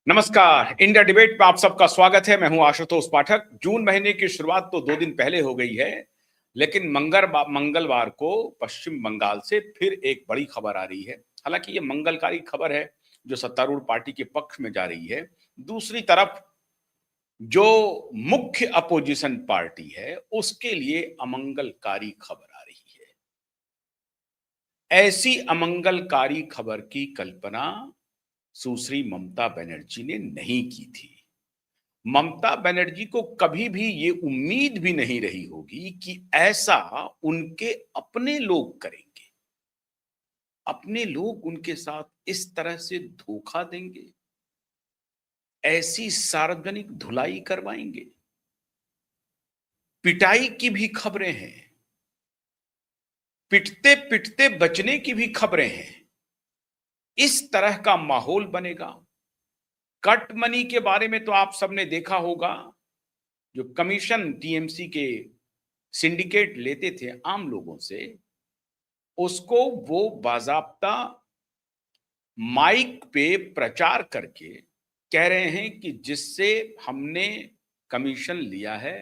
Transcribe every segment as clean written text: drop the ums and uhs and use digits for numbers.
नमस्कार। India debate में आप सबका स्वागत है। मैं हूं आशुतोष पाठक। जून महीने की शुरुआत तो 2 दिन पहले हो गई है, लेकिन मंगलवार को पश्चिम बंगाल से फिर एक बड़ी खबर आ रही है। हालांकि ये मंगलकारी खबर है जो सत्तारूढ़ पार्टी के पक्ष में जा रही है। दूसरी तरफ जो मुख्य अपोजिशन पार्टी है उसके लिए अमंगलकारी खबर आ रही है। ऐसी अमंगलकारी खबर की कल्पना सुश्री ममता बनर्जी ने नहीं की थी। ममता बनर्जी को कभी भी ये उम्मीद भी नहीं रही होगी कि ऐसा उनके अपने लोग करेंगे। अपने लोग उनके साथ इस तरह से धोखा देंगे, ऐसी सार्वजनिक धुलाई करवाएंगे। पिटाई की भी खबरें हैं, पिटते पिटते बचने की भी खबरें हैं। इस तरह का माहौल बनेगा। कट मनी के बारे में तो आप सबने देखा होगा, जो कमीशन टीएमसी के सिंडिकेट लेते थे आम लोगों से, उसको वो बाजाप्ता माइक पे प्रचार करके कह रहे हैं कि जिससे हमने कमीशन लिया है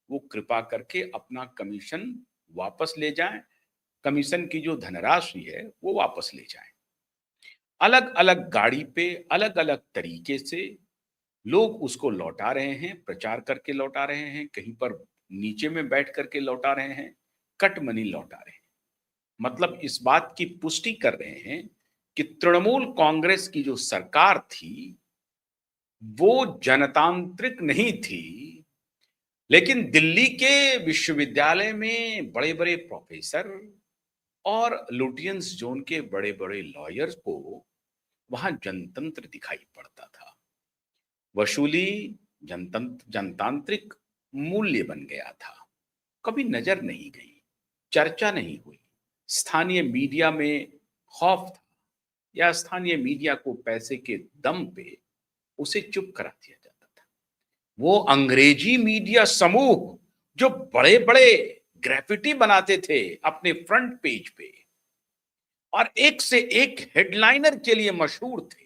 वो कृपा करके अपना कमीशन वापस ले जाएं, कमीशन की जो धनराशि है वो वापस ले जाएं। अलग अलग गाड़ी पे अलग अलग तरीके से लोग उसको लौटा रहे हैं, प्रचार करके लौटा रहे हैं, कहीं पर नीचे में बैठ करके लौटा रहे हैं, कट मनी लौटा रहे हैं। मतलब इस बात की पुष्टि कर रहे हैं कि तृणमूल कांग्रेस की जो सरकार थी वो जनतांत्रिक नहीं थी, लेकिन दिल्ली के विश्वविद्यालय में बड़े बड़े प्रोफेसर और लुटियंस जोन के बड़े बड़े लॉयर्स को वहां जनतंत्र दिखाई पड़ता था। वसूली जनतंत्र जनतांत्रिक मूल्य बन गया था। कभी नजर नहीं गई, चर्चा नहीं हुई। स्थानीय मीडिया में खौफ था, या स्थानीय मीडिया को पैसे के दम पे उसे चुप करा दिया जाता था। वो अंग्रेजी मीडिया समूह जो बड़े बड़े ग्राफिटी बनाते थे अपने फ्रंट पेज पे और एक से एक हेडलाइनर के लिए मशहूर थे,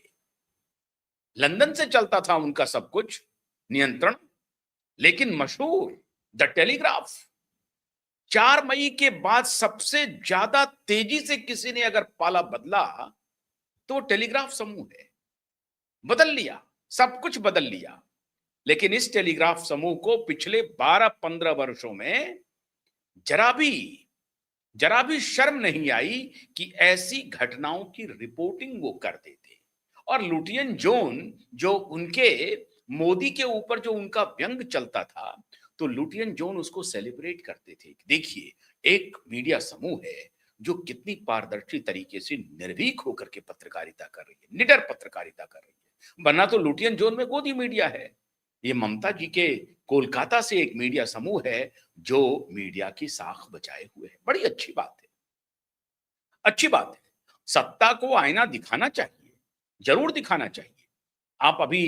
लंदन से चलता था उनका सब कुछ नियंत्रण, लेकिन मशहूर द टेलीग्राफ 4 मई के बाद सबसे ज्यादा तेजी से किसी ने अगर पाला बदला तो टेलीग्राफ समूह है। बदल लिया, सब कुछ बदल लिया। लेकिन इस टेलीग्राफ समूह को पिछले 12-15 वर्षों में जरा भी जरा भी शर्म नहीं आई कि ऐसी घटनाओं की रिपोर्टिंग वो करते थे। और लुटियन जोन जो उनके मोदी के ऊपर जो उनका व्यंग चलता था, तो लुटियन जोन उसको सेलिब्रेट करते थे। देखिए, एक मीडिया समूह है जो कितनी पारदर्शी तरीके से निर्भीक होकर के पत्रकारिता कर रही है, निडर पत्रकारिता कर रही है। वरना तो लुटियन जोन में गोदी मीडिया है। ये ममता जी के कोलकाता से एक मीडिया समूह है जो मीडिया की साख बचाए हुए है। बड़ी अच्छी बात है, अच्छी बात है। सत्ता को आईना दिखाना चाहिए, जरूर दिखाना चाहिए। आप अभी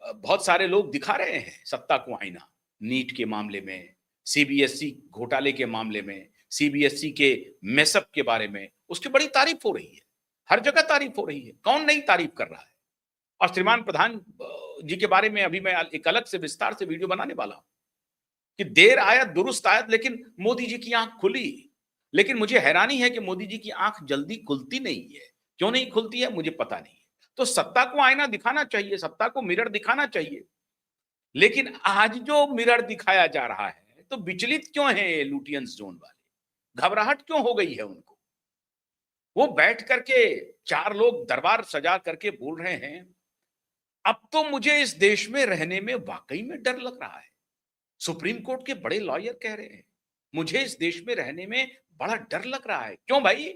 बहुत सारे लोग दिखा रहे हैं सत्ता को आईना। नीट के मामले में, सीबीएसई घोटाले के मामले में, सीबीएसई के मेसअप के बारे में उसकी बड़ी तारीफ हो रही है। हर जगह तारीफ हो रही है, कौन नहीं तारीफ कर रहा है। और श्रीमान प्रधान जी के बारे में अभी मैं एक अलग से विस्तार से वीडियो बनाने वाला हूं कि देर आयत दुरुस्त आयत, लेकिन मोदी जी की आंख खुली। लेकिन मुझे हैरानी है कि मोदी जी की आंख जल्दी खुलती नहीं है। क्यों नहीं खुलती है मुझे पता नहीं है। तो सत्ता को आईना दिखाना चाहिए, सत्ता को मिरर दिखाना चाहिए। लेकिन आज जो मिरर दिखाया जा रहा है तो विचलित क्यों है लुटियंस जोन वाले, घबराहट क्यों हो गई है उनको। वो बैठ करके 4 लोग दरबार सजा करके बोल रहे हैं, अब तो मुझे इस देश में रहने में वाकई में डर लग रहा है। सुप्रीम कोर्ट के बड़े लॉयर कह रहे हैं, मुझे इस देश में रहने में बड़ा डर लग रहा है। क्यों भाई?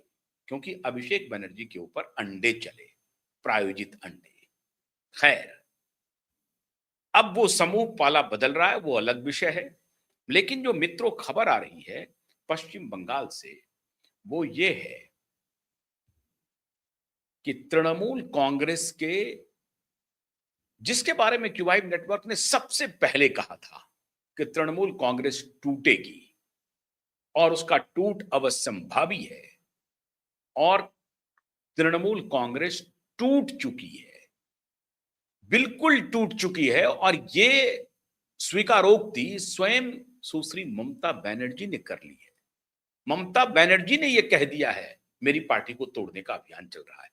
क्योंकि अभिषेक बनर्जी के ऊपर अंडे चले, प्रायोजित अंडे। खैर, अब वो समूह पाला बदल रहा है, वो अलग विषय है। लेकिन जो मित्रों खबर आ रही है पश्चिम बंगाल से, वो ये है कि तृणमूल कांग्रेस के, जिसके बारे में क्यूबाइव नेटवर्क ने सबसे पहले कहा था कि तृणमूल कांग्रेस टूटेगी और उसका टूट अवश्यंभावी है, और तृणमूल कांग्रेस टूट चुकी है। बिल्कुल टूट चुकी है और ये स्वीकारोक्ति स्वयं सुश्री ममता बनर्जी ने कर ली है। ममता बनर्जी ने यह कह दिया है, मेरी पार्टी को तोड़ने का अभियान चल रहा है,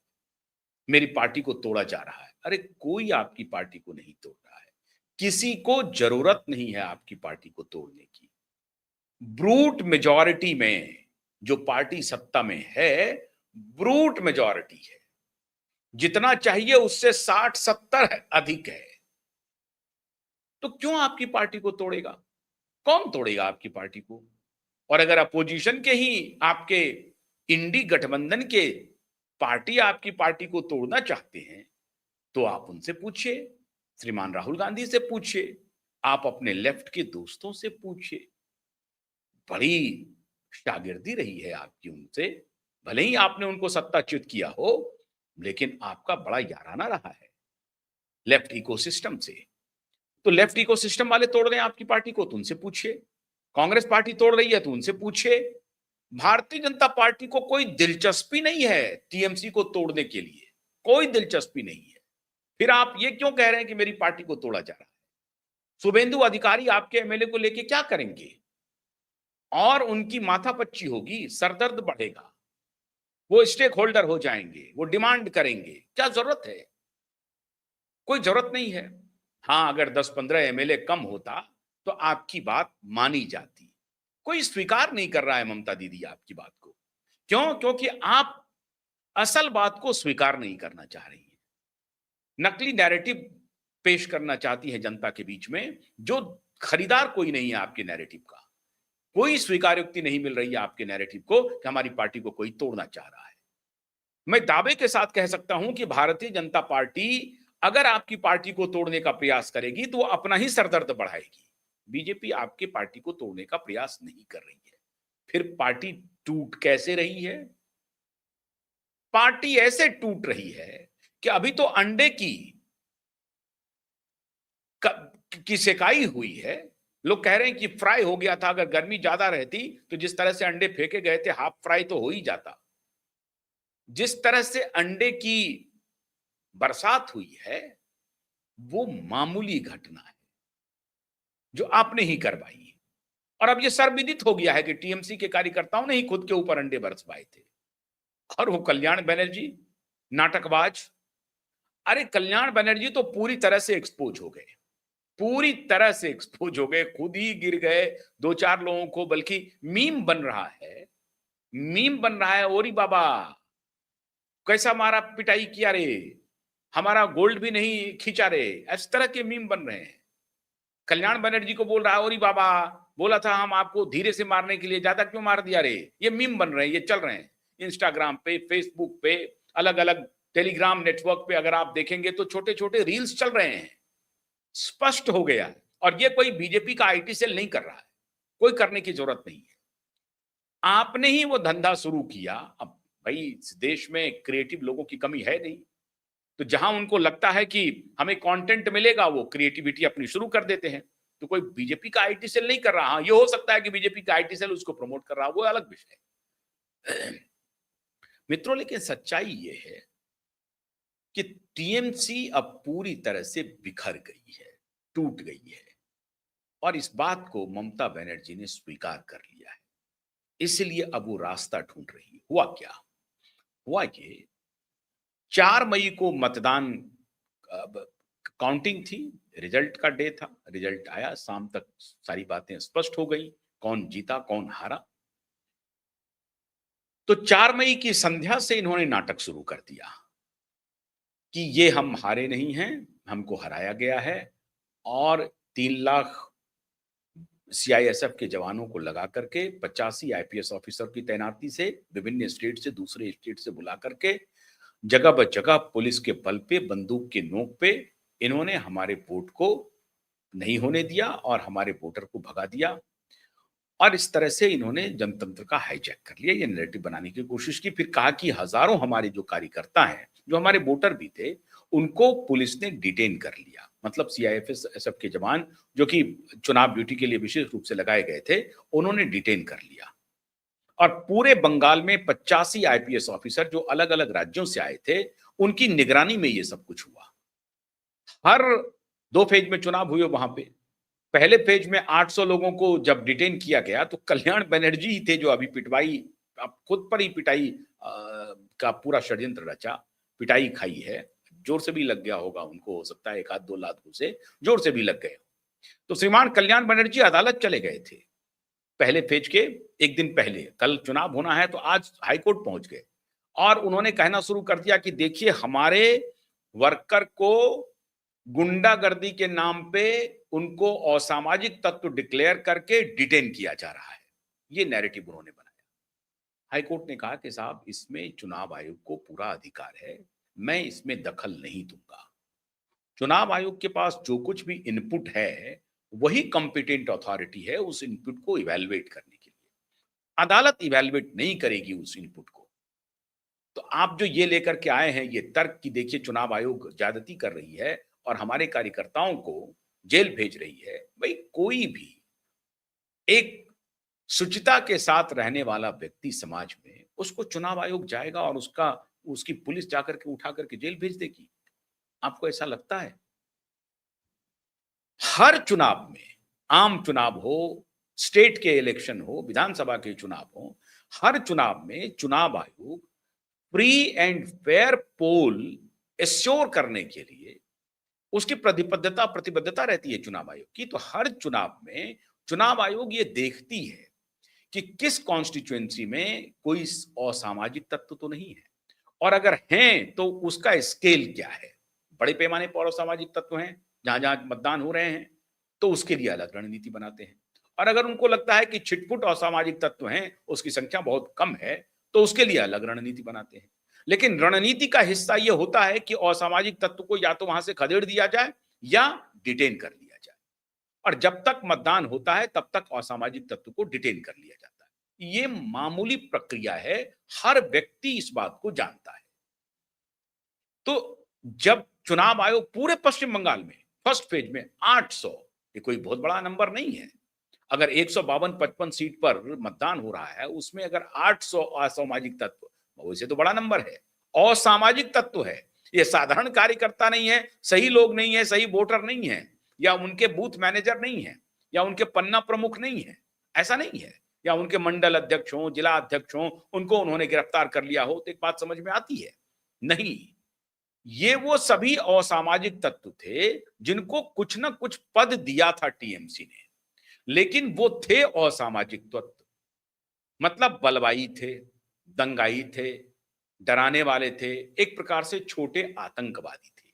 मेरी पार्टी को तोड़ा जा रहा है। अरे कोई आपकी पार्टी को नहीं तोड़ रहा है, किसी को जरूरत नहीं है आपकी पार्टी को तोड़ने की। ब्रूट मेजॉरिटी में जो पार्टी सत्ता में है, ब्रूट मेजॉरिटी है, जितना चाहिए उससे 60-70 अधिक है। तो क्यों आपकी पार्टी को तोड़ेगा? कौन तोड़ेगा आपकी पार्टी को? और अगर अपोजिशन के ही आपके इंडी गठबंधन के पार्टी आपकी पार्टी को तोड़ना चाहते हैं, तो आप उनसे पूछिए, श्रीमान राहुल गांधी से पूछिए, आप अपने लेफ्ट के दोस्तों से पूछिए। बड़ी शागिर्दी रही है आपकी उनसे, भले ही आपने उनको सत्ताच्युत किया हो, लेकिन आपका बड़ा याराना रहा है लेफ्ट इकोसिस्टम से। तो लेफ्ट इकोसिस्टम वाले तोड़ रहे हैं आपकी पार्टी को, तो उनसे पूछिए। कांग्रेस पार्टी तोड़ रही है तो उनसे पूछिए। भारतीय जनता पार्टी को कोई दिलचस्पी नहीं है टीएमसी को तोड़ने के लिए, कोई दिलचस्पी नहीं है। फिर आप ये क्यों कह रहे हैं कि मेरी पार्टी को तोड़ा जा रहा है? शुभेंदु अधिकारी आपके एमएलए को लेके क्या करेंगे? और उनकी माथापच्ची होगी, सरदर्द बढ़ेगा, वो स्टेक होल्डर हो जाएंगे, वो डिमांड करेंगे। क्या जरूरत है? कोई जरूरत नहीं है। हाँ, अगर 10-15 एमएलए कम होता तो आपकी बात मानी जाती। कोई स्वीकार नहीं कर रहा है ममता दीदी आपकी बात को। क्यों? क्योंकि आप असल बात को स्वीकार नहीं करना चाह रही हैं। नकली नैरेटिव पेश करना चाहती है जनता के बीच में, जो खरीदार कोई नहीं है आपके नैरेटिव का। कोई स्वीकारोक्ति नहीं मिल रही है आपके नैरेटिव को कि हमारी पार्टी को कोई तोड़ना चाह रहा है। मैं दावे के साथ कह सकता हूं कि भारतीय जनता पार्टी अगर आपकी पार्टी को तोड़ने का प्रयास करेगी तो वो अपना ही सरदर्द बढ़ाएगी। बीजेपी आपकी पार्टी को तोड़ने का प्रयास नहीं कर रही है। फिर पार्टी टूट कैसे रही है? पार्टी ऐसे टूट रही है कि अभी तो अंडे की सेकाई हुई है। लोग कह रहे हैं कि फ्राई हो गया था, अगर गर्मी ज्यादा रहती तो जिस तरह से अंडे फेंके गए थे हाफ फ्राई तो हो ही जाता। जिस तरह से अंडे की बरसात हुई है वो मामूली घटना है जो आपने ही करवाई है। और अब ये सर्वविदित हो गया है कि टीएमसी के कार्यकर्ताओं ने ही खुद के ऊपर अंडे बरसवाए थे। और वो कल्याण बनर्जी नाटकबाज, अरे कल्याण बनर्जी तो पूरी तरह से एक्सपोज हो गए, पूरी तरह से एक्सपोज हो गए, खुद ही गिर गए। 2-4 लोगों को, बल्कि मीम बन रहा है, मीम बन रहा है, ओरी बाबा कैसा मारा पिटाई किया रे, हमारा गोल्ड भी नहीं खींचा रे, इस तरह के मीम बन रहे हैं। कल्याण बनर्जी को बोल रहा है, ओरी बाबा बोला था हम आपको धीरे से मारने के लिए, ज्यादा क्यों मार दिया रे। ये मीम बन रहे हैं, ये चल रहे हैं इंस्टाग्राम पे, फेसबुक पे, अलग अलग टेलीग्राम नेटवर्क पे अगर आप देखेंगे तो छोटे छोटे रील्स चल रहे हैं। स्पष्ट हो गया और ये कोई बीजेपी का आईटी सेल नहीं कर रहा है, कोई करने की जरूरत नहीं है। आपने ही वो धंधा शुरू किया। अब भाई इस देश में क्रिएटिव लोगों की कमी है नहीं, तो जहां उनको लगता है कि हमें कंटेंट मिलेगा वो क्रिएटिविटी अपनी शुरू कर देते हैं। तो कोई बीजेपी का आईटी सेल नहीं कर रहा। हाँ, ये हो सकता है कि बीजेपी का आईटी सेल उसको प्रमोट कर रहा, वो अलग विषय है। मित्रों, लेकिन सच्चाई ये है कि टीएमसी अब पूरी तरह से बिखर गई है, टूट गई है और इस बात को ममता बनर्जी ने स्वीकार कर लिया है। इसलिए अब वो रास्ता ढूंढ रही है। हुआ क्या? हुआ कि 4 मई को मतदान काउंटिंग थी, रिजल्ट का डे था, रिजल्ट आया, शाम तक सारी बातें स्पष्ट हो गई, कौन जीता कौन हारा। तो 4 मई की संध्या से इन्होंने नाटक शुरू कर दिया कि ये हम हारे नहीं हैं, हमको हराया गया है और 3 लाख सीआईएसएफ के जवानों को लगा करके 85 आईपीएस ऑफिसर की तैनाती से विभिन्न स्टेट से, दूसरे स्टेट से बुला करके जगह ब जगह पुलिस के बल पे, बंदूक के नोक पे इन्होंने हमारे वोट को नहीं होने दिया और हमारे वोटर को भगा दिया। और इस तरह से इन्होंने जनतंत्र का हाईजैक कर लिया, ये नैरेटिव बनाने की कोशिश की। फिर कहा कि हजारों हमारे जो कार्यकर्ता हैं, जो हमारे वोटर भी थे, उनको पुलिस ने डिटेन कर लिया। मतलब सीआईएसएफ के जवान जो कि चुनाव ड्यूटी के लिए विशेष रूप से लगाए गए थे, उन्होंने डिटेन कर लिया। और पूरे बंगाल में 85 आईपीएस ऑफिसर जो अलग अलग राज्यों से आए थे, उनकी निगरानी में ये सब कुछ हुआ। हर 2 फेज में चुनाव हुए वहां पे। पहले फेज में 800 लोगों को जब डिटेन किया गया तो कल्याण बनर्जी ही थे जो अभी पिटवाई, अब खुद पर ही पिटाई का पूरा षड्यंत्र रचा, पिटाई खाई है। जोर से भी लग गया होगा उनको, हो सकता है 1 आध 2 लात से जोर से भी लग गए। तो श्रीमान कल्याण बनर्जी अदालत चले गए थे पहले फेज के 1 दिन पहले। कल चुनाव होना है तो आज हाईकोर्ट पहुंच गए और उन्होंने कहना शुरू कर दिया कि देखिए हमारे वर्कर को गुंडागर्दी के नाम पे उनको असामाजिक तत्व डिक्लेयर करके डिटेन किया जा रहा है। ये नैरेटिव उन्होंने बनाया। हाईकोर्ट ने कहा कि साहब इसमें चुनाव आयोग को पूरा अधिकार है, मैं इसमें दखल नहीं दूंगा। चुनाव आयोग के पास जो कुछ भी इनपुट है वही कॉम्पिटेंट अथॉरिटी है उस इनपुट को इवैल्यूएट करने के लिए। अदालत इवैल्यूएट नहीं करेगी उस इनपुट को। तो आप जो ये लेकर के आए हैं ये तर्क कि देखिए चुनाव आयोग ज्यादती कर रही है और हमारे कार्यकर्ताओं को जेल भेज रही है, भाई कोई भी एक शुचिता के साथ रहने वाला व्यक्ति समाज में, उसको चुनाव आयोग जाएगा और उसकी पुलिस जाकर के उठा करके जेल भेज देगी? आपको ऐसा लगता है? हर चुनाव में, आम चुनाव हो, स्टेट के इलेक्शन हो, विधानसभा के चुनाव हो, हर चुनाव में चुनाव आयोग free and fair poll assure करने के लिए उसकी प्रतिबद्धता रहती है चुनाव आयोग की। तो हर चुनाव में चुनाव आयोग ये देखती है कि किस कॉन्स्टिट्यूएंसी में कोई असामाजिक तत्व तो नहीं है, और अगर हैं तो उसका स्केल क्या है। बड़े पैमाने पर असामाजिक तत्व हैं जहां जहां मतदान हो रहे हैं तो उसके लिए अलग रणनीति बनाते हैं, और अगर उनको लगता है कि छिटपुट असामाजिक तत्व हैं, उसकी संख्या बहुत कम है, तो उसके लिए अलग रणनीति बनाते हैं। लेकिन रणनीति का हिस्सा यह होता है कि असामाजिक तत्व को या तो वहां से खदेड़ दिया जाए या डिटेन कर लिया जाए, और जब तक मतदान होता है तब तक असामाजिक तत्व को डिटेन कर लिया जाता है। ये मामूली प्रक्रिया है, हर व्यक्ति इस बात को जानता है। तो जब चुनाव आयोग पूरे पश्चिम बंगाल में फर्स्ट फेज में 800, ये कोई बहुत बड़ा नंबर नहीं है। अगर 152-55 सीट पर मतदान हो रहा है, उसमें अगर 800 असामाजिक तत्व, वैसे तो बड़ा नंबर है, असामाजिक तत्व है। ये साधारण कार्यकर्ता नहीं है, सही लोग नहीं है, सही वोटर नहीं है, या उनके बूथ मैनेजर नहीं है, या उनके पन्ना प्रमुख नहीं है, ऐसा नहीं है, या उनके मंडल अध्यक्ष हों, जिला अध्यक्ष हों, उनको उन्होंने गिरफ्तार कर लिया हो तो एक बात समझ में आती है। नहीं, ये वो सभी असामाजिक तत्व थे जिनको कुछ ना कुछ पद दिया था टीएमसी ने, लेकिन वो थे असामाजिक तत्व। मतलब बलवाई थे, दंगाई थे, डराने वाले थे, एक प्रकार से छोटे आतंकवादी थे।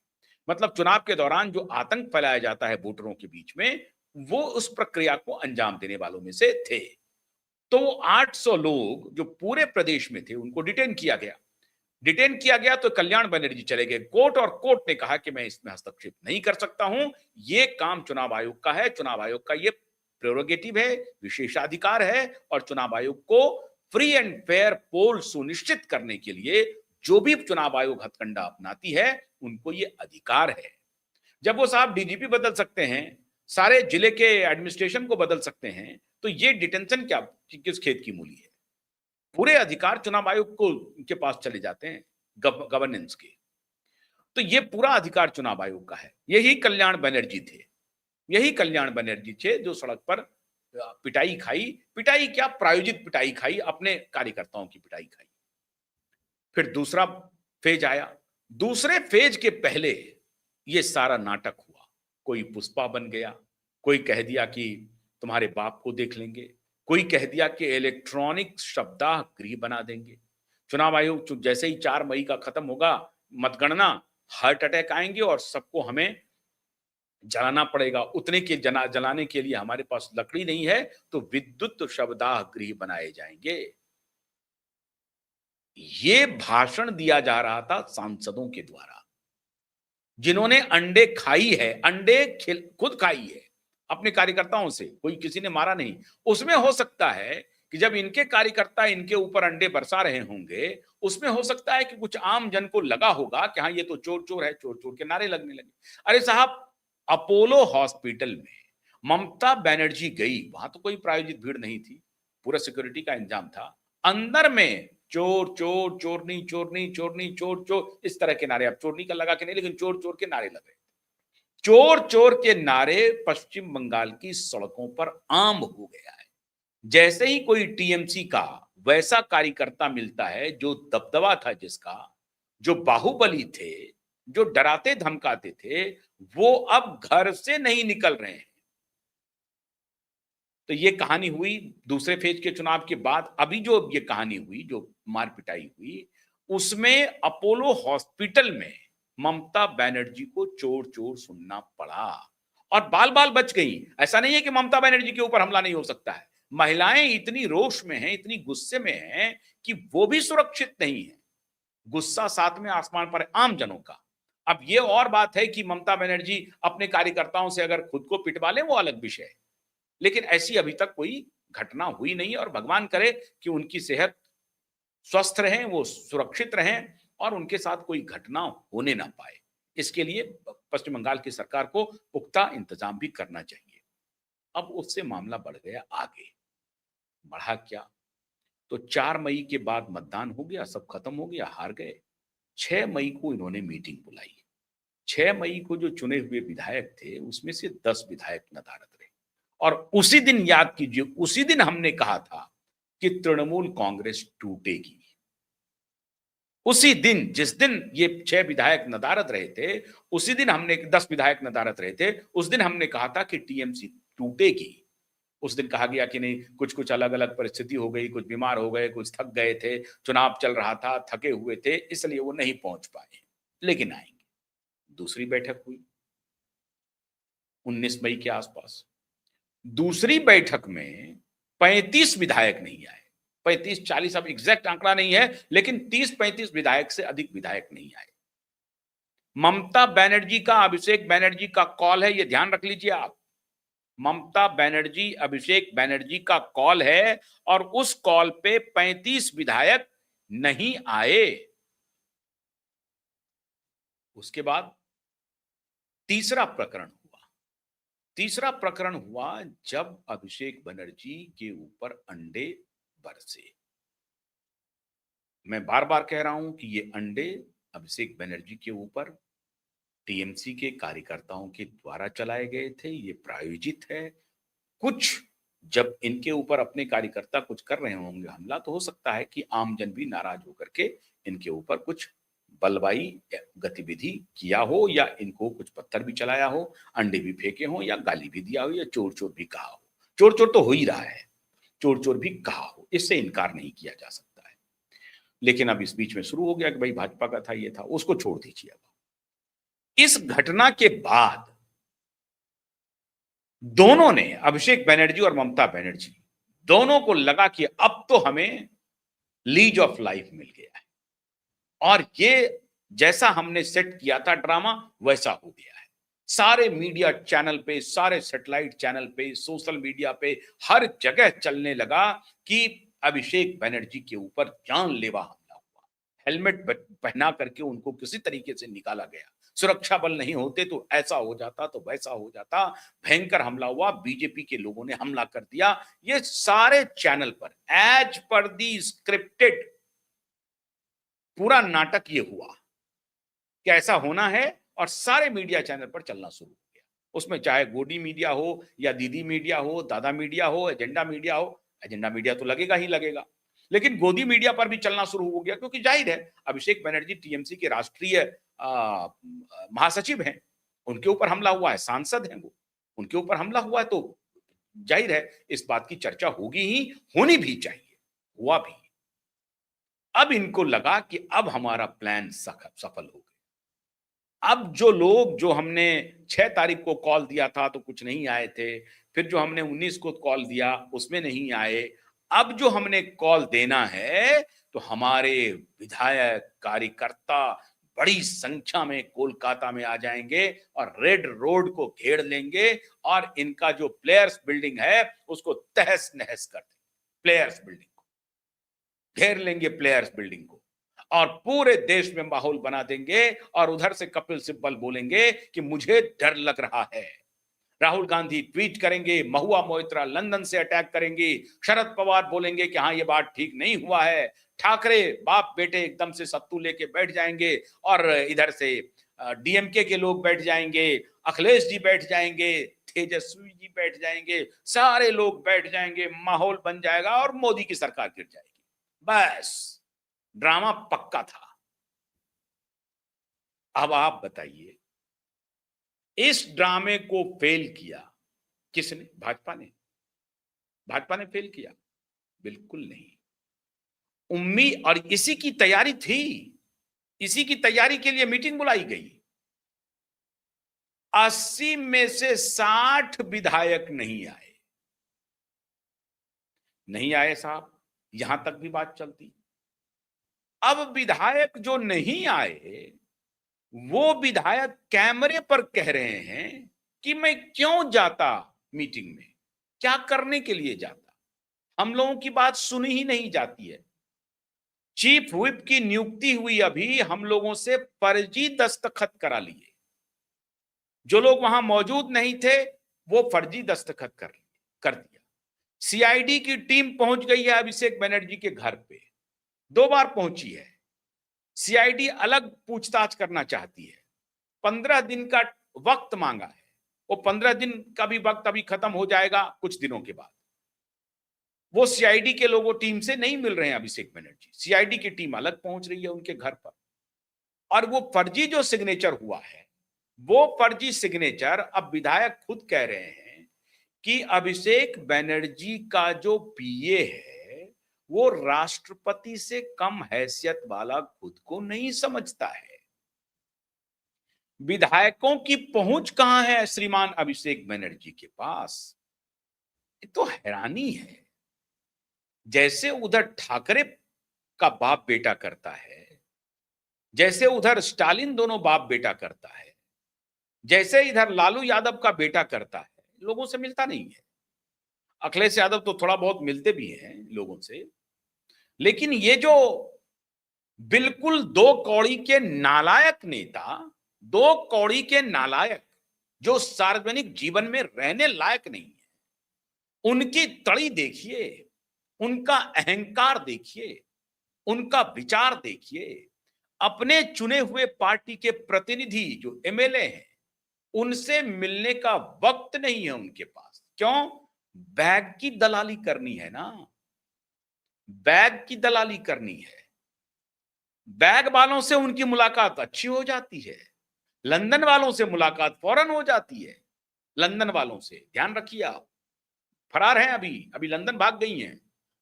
मतलब चुनाव के दौरान जो आतंक फैलाया जाता है वोटरों के बीच में, वो उस प्रक्रिया को अंजाम देने वालों में से थे। तो 800 लोग जो पूरे प्रदेश में थे उनको डिटेन किया गया। डिटेन किया गया तो कल्याण बनर्जी चले गए कोर्ट, और कोर्ट ने कहा कि मैं इसमें हस्तक्षेप नहीं कर सकता हूं, ये काम चुनाव आयोग का है, चुनाव आयोग का ये प्रेरोगेटिव है, विशेषाधिकार है, और चुनाव आयोग को फ्री एंड फेयर पोल सुनिश्चित करने के लिए जो भी चुनाव आयोग हथकंडा अपनाती है उनको ये अधिकार है। जब वो साहब डीजीपी बदल सकते हैं, सारे जिले के एडमिनिस्ट्रेशन को बदल सकते हैं, तो ये डिटेंशन क्या, किस खेत की मूली है? पूरे अधिकार चुनाव आयोग को के पास चले जाते हैं गवर्नेंस के। तो ये पूरा अधिकार चुनाव आयोग का है। यही कल्याण बनर्जी थे, यही कल्याण बनर्जी थे जो सड़क पर पिटाई खाई, पिटाई क्या, प्रायोजित पिटाई खाई, अपने कार्यकर्ताओं की पिटाई खाई। फिर दूसरा फेज आया। दूसरे फेज के पहले ये सारा नाटक हुआ। कोई पुष्पा बन गया, कोई कह दिया कि तुम्हारे बाप को देख लेंगे, कोई कह दिया कि इलेक्ट्रॉनिक शब्दाह गृह बना देंगे। चुनाव आयोग जैसे ही 4 मई का खत्म होगा मतगणना, हार्ट अटैक आएंगे और सबको हमें जलाना पड़ेगा। उतने के जलाने के लिए हमारे पास लकड़ी नहीं है, तो विद्युत शवदाह गृह बनाए जाएंगे। ये भाषण दिया जा रहा था सांसदों के द्वारा, जिन्होंने अंडे खाई है, अंडे खुद खाई है अपने कार्यकर्ताओं से, कोई किसी ने मारा नहीं। उसमें हो सकता है कि जब इनके कार्यकर्ता इनके ऊपर अंडे बरसा रहे होंगे, उसमें हो सकता है कि कुछ आम जन को लगा होगा कि हाँ ये तो चोर चोर है, चोर चोर के नारे लगने लगे। अरे साहब, अपोलो हॉस्पिटल में ममता बनर्जी गई, वहां तो कोई प्रायोजित भीड़ नहीं थी, पूरा सिक्योरिटी का इंतजाम था। अंदर में चोर चोर, चोरनी चोरनी, चोरनी चोर चोर, इस तरह के नारे, अब चोरनी का लगा के नहीं लेकिन चोर चोर के नारे लग रहे थे। चोर चोर के नारे पश्चिम बंगाल की सड़कों पर आम हो गया है। जैसे ही कोई टीएमसी का वैसा कार्यकर्ता मिलता है जो दबदबा था जिसका, जो बाहुबली थे, जो डराते धमकाते थे, वो अब घर से नहीं निकल रहे हैं। तो ये कहानी हुई दूसरे फेज के चुनाव के बाद। अभी जो ये कहानी हुई, जो मार पिटाई हुई, उसमें अपोलो हॉस्पिटल में ममता बनर्जी को चोर चोर सुनना पड़ा और बाल बाल बच गई। ऐसा नहीं है कि ममता बनर्जी के ऊपर हमला नहीं हो सकता है। महिलाएं इतनी रोष में हैं, इतनी गुस्से में हैं कि वो भी सुरक्षित नहीं है। गुस्सा साथ में आसमान पर है आम जनों का। अब ये और बात है कि ममता बनर्जी अपने कार्यकर्ताओं से अगर खुद को पिटवा ले, वो अलग विषय है। लेकिन ऐसी अभी तक कोई घटना हुई नहीं है और भगवान करे कि उनकी सेहत स्वस्थ रहें, वो सुरक्षित रहें और उनके साथ कोई घटना होने ना पाए। इसके लिए पश्चिम बंगाल की सरकार को पुख्ता इंतजाम भी करना चाहिए। अब उससे मामला बढ़ गया आगे। बढ़ा क्या? तो 4 मई के बाद मतदान हो गया, सब खत्म हो गया, हार गए। 6 मई को इन्होंने मीटिंग बुलाई। 6 मई को जो चुने हुए विधायक थे, उसमें से 10 विधायक नदारद रहे। और उसी दिन याद कीजिए, उसी दिन हमने कहा था कि तृणमूल कांग्रेस टूटेगी। उसी दिन, जिस दिन ये 6 विधायक नदारद रहे थे, उसी दिन हमने 10 विधायक नदारद रहे थे, उस दिन हमने कहा था कि टीएमसी टूटेगी। उस दिन कहा गया कि नहीं, कुछ-कुछ अलग-अलग परिस्थिति हो गई, कुछ बीमार हो गए, कुछ थक गए थे, चुनाव चल रहा था, थके हुए थे, इसलिए वो नहीं पहुंच पाए। लेकिन आएंगे। दूसरी बैठक हुई 19 मई के आसपास। दूसरी बैठक में 35 विधायक नहीं आए। 35-40 अब एग्जैक्ट आंकड़ा नहीं है, लेकिन 30-35 विधायक से अधिक विधायक नहीं आए। ममता बनर्जी का, अभिषेक बनर्जी का कॉल है, ये ध्यान रख लीजिए आप। ममता बनर्जी, अभिषेक बनर्जी का कॉल है और उस कॉल पे 35 विधायक नहीं आए। उसके बाद तीसरा प्रकरण हुआ। तीसरा प्रकरण हुआ जब अभिषेक बनर्जी के ऊपर अंडे बरसे। मैं बार बार कह रहा हूं कि ये अंडे अभिषेक बनर्जी के ऊपर टीएमसी के कार्यकर्ताओं के द्वारा चलाए गए थे, ये प्रायोजित है। कुछ जब इनके ऊपर अपने कार्यकर्ता कुछ कर रहे होंगे हमला, तो हो सकता है कि आमजन भी नाराज होकर के इनके ऊपर कुछ बलवाई गतिविधि किया हो, या इनको कुछ पत्थर भी चलाया हो, अंडे भी फेंके हो, या गाली भी दिया हो, या चोर चोर भी कहा हो। चोर चोर तो हो ही रहा है, चोर चोर भी कहा हो, इससे इनकार नहीं किया जा सकता है। लेकिन अब इस बीच में शुरू हो गया कि भाई भाजपा का था, ये था, उसको छोड़ दीजिए। अब इस घटना के बाद दोनों ने, अभिषेक बनर्जी और ममता बनर्जी, दोनों को लगा कि अब तो हमें लीज ऑफ लाइफ मिल गया है और ये जैसा हमने सेट किया था ड्रामा, वैसा हो गया है। सारे मीडिया चैनल पे, सारे सैटेलाइट चैनल पे, सोशल मीडिया पे, हर जगह चलने लगा कि अभिषेक बनर्जी के ऊपर जानलेवा हमला हुआ। हेलमेट पहना करके उनको किसी तरीके से निकाला गया। सुरक्षा बल नहीं होते तो ऐसा हो जाता, तो वैसा हो जाता। भयंकर हमला हुआ, बीजेपी के लोगों ने हमला कर दिया। ये सारे चैनल पर एज पर दी स्क्रिप्टेड पूरा नाटक ये हुआ कि ऐसा होना है और सारे मीडिया चैनल पर चलना शुरू हो गया। उसमें चाहे गोदी मीडिया हो या दीदी मीडिया हो, दादा मीडिया हो, एजेंडा मीडिया हो। एजेंडा मीडिया तो लगेगा ही लगेगा, लेकिन गोदी मीडिया पर भी चलना शुरू हो गया, क्योंकि जाहिर है अभिषेक बनर्जी टीएमसी के राष्ट्रीय महासचिव हैं, उनके ऊपर हमला हुआ है, सांसद हैं वो, उनके ऊपर हमला हुआ है, तो जाहिर है इस बात की चर्चा होगी ही, होनी भी चाहिए, हुआ भी। अब इनको लगा कि अब हमारा प्लान सफल हो गया। अब जो लोग, जो हमने 6 तारीख को कॉल दिया था तो कुछ नहीं आए थे, फिर जो हमने 19 को कॉल दिया उसमें नहीं आए, अब जो हमने कॉल देना है तो हमारे विधायक, कार्यकर्ता बड़ी संख्या में कोलकाता में आ जाएंगे और रेड रोड को घेर लेंगे और इनका जो प्लेयर्स बिल्डिंग है उसको तहस नहस कर देंगे। प्लेयर्स बिल्डिंग को घेर लेंगे, प्लेयर्स बिल्डिंग को, और पूरे देश में माहौल बना देंगे। और उधर से कपिल सिब्बल बोलेंगे कि मुझे डर लग रहा है। राहुल गांधी ट्वीट करेंगे, महुआ मोइत्रा लंदन से अटैक करेंगी, शरद पवार बोलेंगे कि हाँ ये बात ठीक नहीं हुआ है, ठाकरे बाप बेटे एकदम से सत्तू लेके बैठ जाएंगे और इधर से डीएमके के लोग बैठ जाएंगे, अखिलेश जी बैठ जाएंगे, तेजस्वी जी बैठ जाएंगे, सारे लोग बैठ जाएंगे, माहौल बन जाएगा और मोदी की सरकार गिर जाएगी। बस ड्रामा पक्का था। अब आप बताइए, इस ड्रामे को फेल किया किसने? भाजपा ने। भाजपा ने फेल किया? बिल्कुल नहीं। उम्मीद और इसी की तैयारी थी, इसी की तैयारी के लिए मीटिंग बुलाई गई। 80 में से 60 विधायक नहीं आए। नहीं आए साहब, यहां तक भी बात चलती। अब विधायक जो नहीं आए, वो विधायक कैमरे पर कह रहे हैं कि मैं क्यों जाता मीटिंग में, क्या करने के लिए जाता, हम लोगों की बात सुनी ही नहीं जाती है। चीफ व्हिप की नियुक्ति हुई, अभी हम लोगों से फर्जी दस्तखत करा लिए। जो लोग वहां मौजूद नहीं थे वो फर्जी दस्तखत कर दिया। सीआईडी की टीम पहुंच गई है अभिषेक बनर्जी के घर पे, 2 बार पहुंची है। सीआईडी अलग पूछताछ करना चाहती है, 15 दिन का वक्त मांगा है। वो 15 दिन का भी वक्त अभी खत्म हो जाएगा कुछ दिनों के बाद। वो सीआईडी के लोगों टीम से नहीं मिल रहे हैं अभिषेक बनर्जी, सीआईडी की टीम अलग पहुंच रही है उनके घर पर। और वो फर्जी जो सिग्नेचर हुआ है, वो फर्जी सिग्नेचर अब विधायक खुद कह रहे हैं कि अभिषेक बनर्जी का जो पीए है वो राष्ट्रपति से कम हैसियत वाला खुद को नहीं समझता है। विधायकों की पहुंच कहां है श्रीमान अभिषेक बनर्जी के पास? ये तो हैरानी है। जैसे उधर ठाकरे का बाप बेटा करता है, जैसे उधर स्टालिन दोनों बाप बेटा करता है, जैसे इधर लालू यादव का बेटा करता है, लोगों से मिलता नहीं है। अखिलेश यादव तो थोड़ा बहुत मिलते भी हैं लोगों से, लेकिन ये जो बिल्कुल 2 कौड़ी के नालायक नेता, 2 कौड़ी के नालायक जो सार्वजनिक जीवन में रहने लायक नहीं है, उनकी तड़ी देखिए, उनका अहंकार देखिए, उनका विचार देखिए। अपने चुने हुए पार्टी के प्रतिनिधि जो एमएलए हैं, उनसे मिलने का वक्त नहीं है उनके पास। क्यों? बैग की दलाली करनी है ना, बैग की दलाली करनी है। बैग वालों से उनकी मुलाकात अच्छी हो जाती है, लंदन वालों से मुलाकात फौरन हो जाती है। लंदन वालों से ध्यान रखिए, आप फरार हैं, अभी अभी लंदन भाग गई हैं।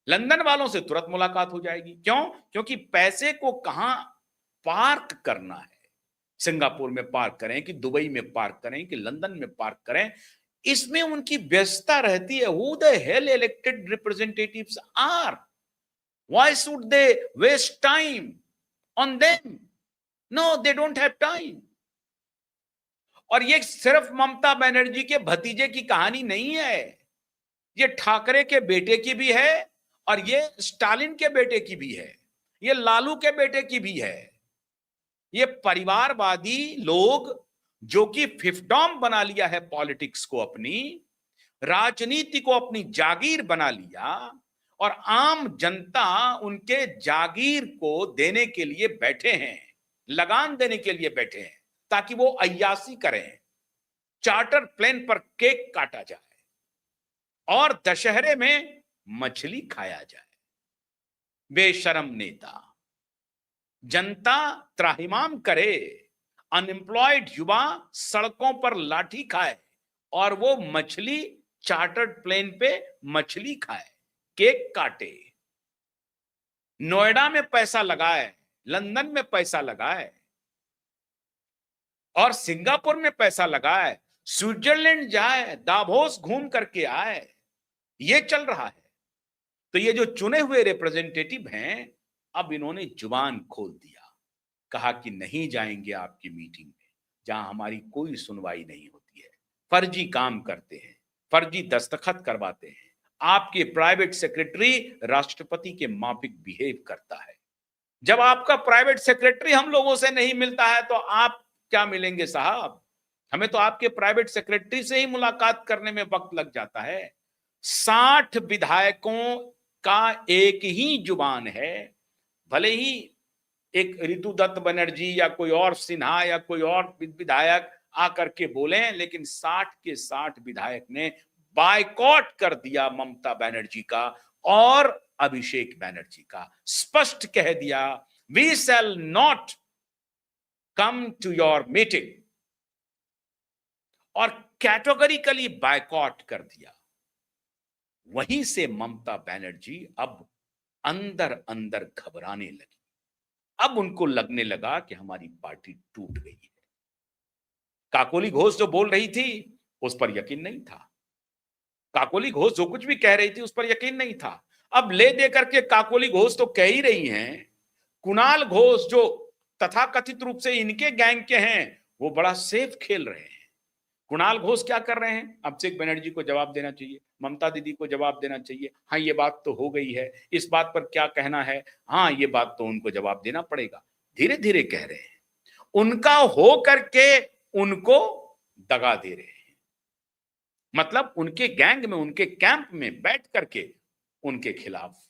लंदन वालों से तुरंत मुलाकात हो जाएगी। क्यों? क्योंकि पैसे को कहां पार्क करना है, सिंगापुर में पार्क करें कि दुबई में पार्क करें कि लंदन में पार्क करें, इसमें उनकी व्यस्तता रहती है। Who the hell elected representatives are, why should they waste time on them? No, they don't have time. और ये सिर्फ ममता बनर्जी के भतीजे की कहानी नहीं है, ये ठाकरे के बेटे की भी है और ये स्टालिन के बेटे की भी है, ये लालू के बेटे की भी है। ये परिवारवादी लोग जो कि फिफ्डॉम बना लिया है पॉलिटिक्स को, अपनी राजनीति को अपनी जागीर बना लिया, और आम जनता उनके जागीर को देने के लिए बैठे हैं, लगान देने के लिए बैठे हैं, ताकि वो अय्यासी करें, चार्टर प्लेन पर केक काटा जाए और दशहरे में मछली खाया जाए। बेशरम नेता, जनता त्राहिमाम करे, अनएम्प्लॉयड युवा सड़कों पर लाठी खाए और वो मछली चार्टर्ड प्लेन पे मछली खाए, केक काटे, नोएडा में पैसा लगाए, लंदन में पैसा लगाए और सिंगापुर में पैसा लगाए, स्विट्जरलैंड जाए, दावोस घूम करके आए। ये चल रहा है। तो ये जो चुने हुए रिप्रेजेंटेटिव हैं, अब इन्होंने जुबान खोल दिया, कहा कि नहीं जाएंगे आपकी मीटिंग में जहां हमारी कोई सुनवाई नहीं होती है। फर्जी काम करते हैं, फर्जी दस्तखत करवाते हैं। आपके प्राइवेट सेक्रेटरी राष्ट्रपति के माफिक बिहेव करता है। जब आपका प्राइवेट सेक्रेटरी हम लोगों से नहीं मिलता है तो आप क्या मिलेंगे साहब? हमें तो आपके प्राइवेट सेक्रेटरी से ही मुलाकात करने में वक्त लग जाता है। 60 विधायकों का एक ही जुबान है, भले ही एक ऋतुदत्त बनर्जी या कोई और सिन्हा या कोई और विधायक आकर के बोले, लेकिन 60 के 60 विधायक ने बायकॉट कर दिया ममता बनर्जी का और अभिषेक बनर्जी का। स्पष्ट कह दिया, we shall not come to your meeting, और कैटेगोरिकली बायकॉट कर दिया। वहीं से ममता बनर्जी अब अंदर अंदर घबराने लगी। अब उनको लगने लगा कि हमारी पार्टी टूट गई है। काकोली घोष जो बोल रही थी उस पर यकीन नहीं था। काकोली घोष जो कुछ भी कह रही थी उस पर यकीन नहीं था। अब ले दे करके काकोली घोष तो कह ही रही हैं, कुणाल घोष जो तथाकथित रूप से इनके गैंग के हैं वो बड़ा सेफ खेल रहे हैं। कुणाल घोष क्या कर रहे हैं? अभिषेक बनर्जी को जवाब देना चाहिए, ममता दीदी को जवाब देना चाहिए। हाँ, ये बात तो हो गई है, इस बात पर क्या कहना है? हाँ, ये बात तो उनको जवाब देना पड़ेगा। धीरे धीरे कह रहे हैं, उनका हो करके उनको दगा दे रहे हैं। मतलब उनके गैंग में, उनके कैंप में बैठ करके उनके खिलाफ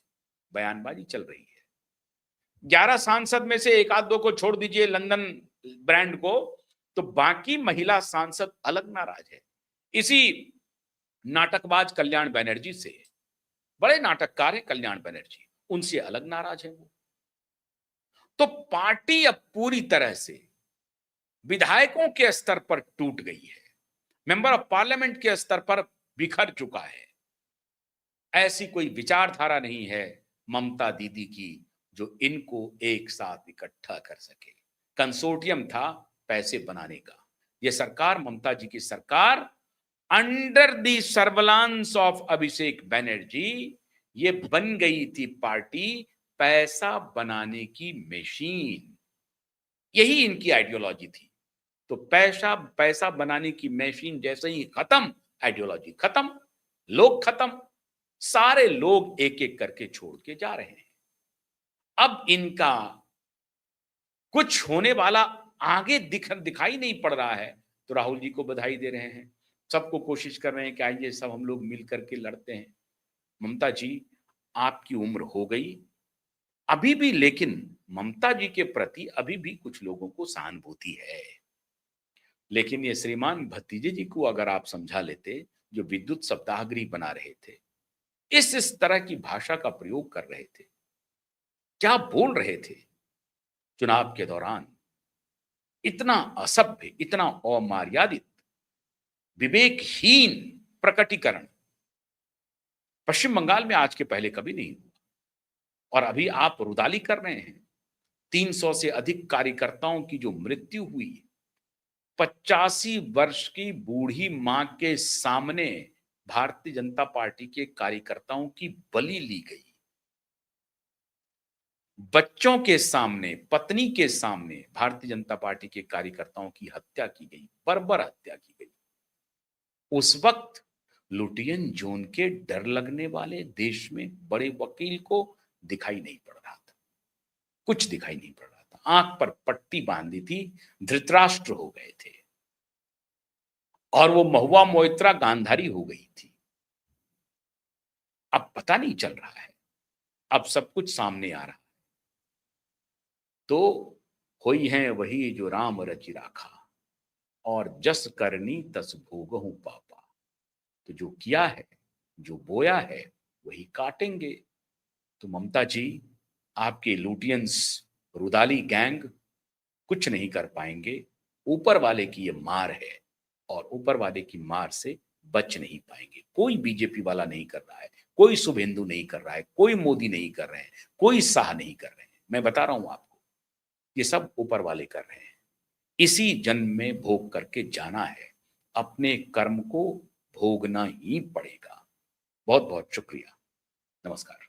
बयानबाजी चल रही है। 11 सांसद में से एक आध दो को छोड़ दीजिए लंदन ब्रांड को, तो बाकी महिला सांसद अलग नाराज है। इसी नाटकबाज कल्याण बनर्जी से, बड़े नाटककार है कल्याण बनर्जी, उनसे अलग नाराज है वो। तो पार्टी अब पूरी तरह से विधायकों के स्तर पर टूट गई है, मेंबर ऑफ पार्लियामेंट के स्तर पर बिखर चुका है। ऐसी कोई विचारधारा नहीं है ममता दीदी की जो इनको एक साथ इकट्ठा कर सके। कंसोर्टियम था पैसे बनाने का। यह सरकार, ममता जी की सरकार, under the surveillance of Abhishek Banerjee, ये बन गई थी पार्टी पैसा बनाने की मशीन। यही इनकी आइडियोलॉजी थी। तो पैसा बनाने की मशीन जैसे ही खत्म, आइडियोलॉजी खत्म, लोग खत्म, सारे लोग एक एक करके छोड़ के जा रहे हैं। अब इनका कुछ होने वाला आगे दिखाई नहीं पड़ रहा है, तो राहुल जी को बधाई दे रहे हैं, सबको कोशिश कर रहे हैं कि आइए सब हम लोग मिल करके लड़ते हैं। ममता जी, आपकी उम्र हो गई अभी भी, लेकिन ममता जी के प्रति अभी भी कुछ लोगों को सहानुभूति है। लेकिन ये श्रीमान भतीजे जी को अगर आप समझा लेते, जो विद्युत सप्ताहगृह बना रहे थे, इस तरह की भाषा का प्रयोग कर रहे थे, क्या बोल रहे थे चुनाव के दौरान, इतना असभ्य, इतना अमर्यादित, विवेकहीन प्रकटीकरण पश्चिम बंगाल में आज के पहले कभी नहीं हुआ। और अभी आप रुदाली कर रहे हैं। 300 से अधिक कार्यकर्ताओं की जो मृत्यु हुई, 85 वर्ष की बूढ़ी मां के सामने भारतीय जनता पार्टी के कार्यकर्ताओं की बलि ली गई, बच्चों के सामने, पत्नी के सामने भारतीय जनता पार्टी के कार्यकर्ताओं की हत्या की गई, बर्बर हत्या की गई। उस वक्त लुटियन जोन के डर लगने वाले देश में बड़े वकील को दिखाई नहीं पड़ रहा था, कुछ दिखाई नहीं पड़ रहा था। आंख पर पट्टी बांधी थी, धृतराष्ट्र हो गए थे, और वो महुआ मोइत्रा गांधारी हो गई थी। अब पता नहीं चल रहा है, अब सब कुछ सामने आ रहा है। तो होई है वही जो राम रचि राखा, और जस करनी तस भोगहु पापा। तो जो किया है, जो बोया है, वही काटेंगे। तो ममता जी, आपके लुटियंस, रुदाली गैंग कुछ नहीं कर पाएंगे। ऊपर वाले की ये मार है, और ऊपर वाले की मार से बच नहीं पाएंगे। कोई बीजेपी वाला नहीं कर रहा है, कोई शुभेंदु नहीं कर रहा है, कोई मोदी नहीं कर रहे हैं, कोई शाह नहीं कर रहे हैं। मैं बता रहा हूं आपको, ये सब ऊपर वाले कर रहे हैं। इसी जन्म में भोग करके जाना है, अपने कर्म को भोगना ही पड़ेगा। बहुत बहुत शुक्रिया, नमस्कार।